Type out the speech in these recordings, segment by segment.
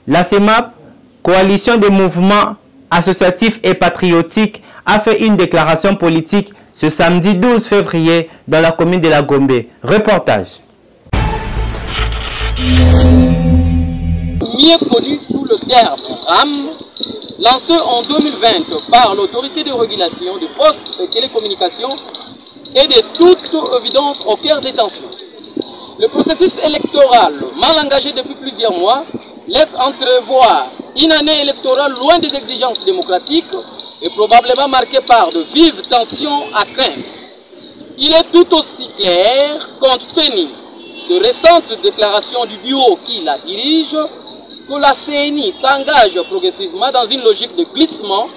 La CEMAP, coalition des mouvements associatifs et patriotiques, a fait une déclaration politique ce samedi 12 février dans la commune de la Gombe. Reportage. Mieux connu sous le terme RAM, lancé en 2020 par l'autorité de régulation des postes et télécommunications est de toute évidence au cœur des tensions. Le processus électoral, mal engagé depuis plusieurs mois, laisse entrevoir une année électorale loin des exigences démocratiques et probablement marquée par de vives tensions à craindre. Il est tout aussi clair, compte tenu de récentes déclarations du bureau qui la dirige, que la CENI s'engage progressivement dans une logique de glissement,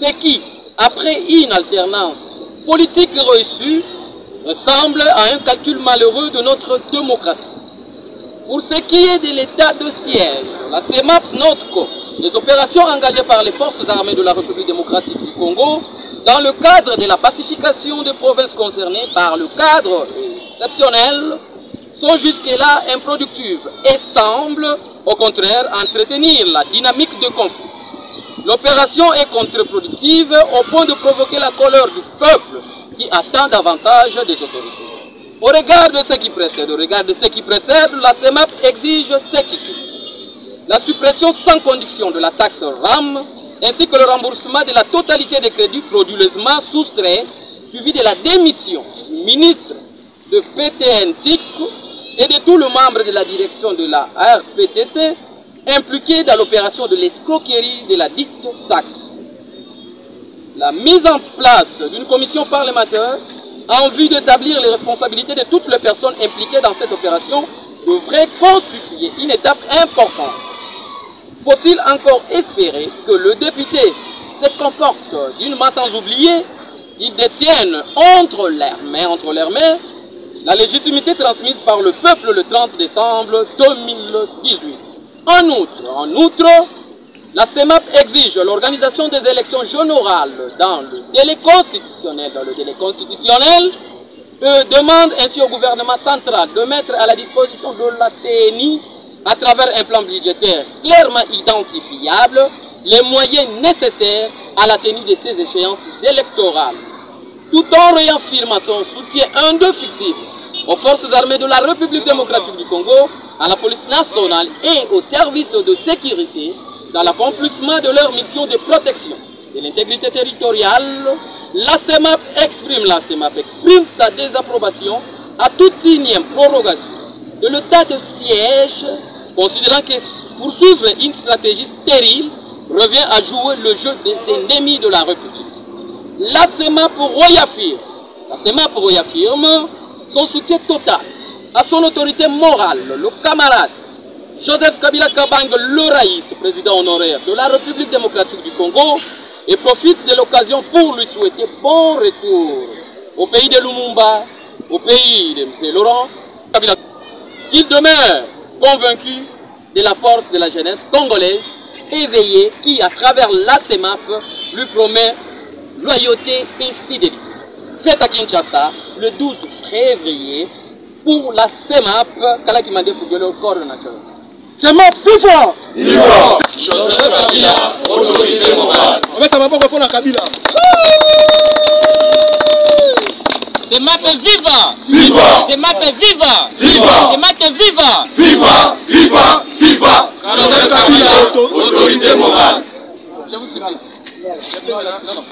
ce qui, après une alternance politique reçue, ressemble à un calcul malheureux de notre démocratie. Pour ce qui est de l'état de siège, la CEMAP note que les opérations engagées par les forces armées de la République démocratique du Congo dans le cadre de la pacification des provinces concernées par le cadre exceptionnel sont jusque-là improductives et semblent au contraire entretenir la dynamique de conflit. L'opération est contre-productive au point de provoquer la colère du peuple qui attend davantage des autorités. Au regard de ce qui précède, la CEMAP exige ce qui suit. La suppression sans condition de la taxe RAM, ainsi que le remboursement de la totalité des crédits frauduleusement soustraits, suivi de la démission du ministre de PTNTIC et de tout le membre de la direction de la RPTC impliqués dans l'opération de l'escroquerie de la dite taxe. La mise en place d'une commission parlementaire en vue d'établir les responsabilités de toutes les personnes impliquées dans cette opération devrait constituer une étape importante. Faut-il encore espérer que le député se comporte d'une main sans oublier qu'il détienne entre leurs mains la légitimité transmise par le peuple le 30 décembre 2018. En outre, la CEMAP exige l'organisation des élections générales dans le délai constitutionnel. Demande ainsi au gouvernement central de mettre à la disposition de la CENI, à travers un plan budgétaire clairement identifiable, les moyens nécessaires à la tenue de ces échéances électorales, tout en réaffirmant son soutien indéfectible aux forces armées de la République démocratique du Congo, à la police nationale et aux services de sécurité dans l'accomplissement de leur mission de protection de l'intégrité territoriale. La CEMAP exprime sa désapprobation à toute énième prorogation de l'état de siège, considérant que poursuivre une stratégie stérile revient à jouer le jeu des ennemis de la République. La CEMAP réaffirme son soutien total à son autorité morale, le camarade Joseph Kabila Kabang Loraïs, président honoraire de la République démocratique du Congo, et profite de l'occasion pour lui souhaiter bon retour au pays de Lumumba, au pays de M. Laurent Kabila, qu'il demeure convaincu de la force de la jeunesse congolaise éveillée qui, à travers la CEMAP, lui promet loyauté et fidélité. Fête à Kinshasa, le 12 février, pour la CEMAP, Kala Kimande Fugelo, coordonnateur. CEMAP, viva! Viva! Joseph Kabila, autorité morale. On met ta maman pour la Kabila. CEMAP viva! Viva! CEMAP viva! Viva! CEMAP viva! Viva! Viva! Viva! Joseph Kabila, autorité morale. Je vous supplie. Non.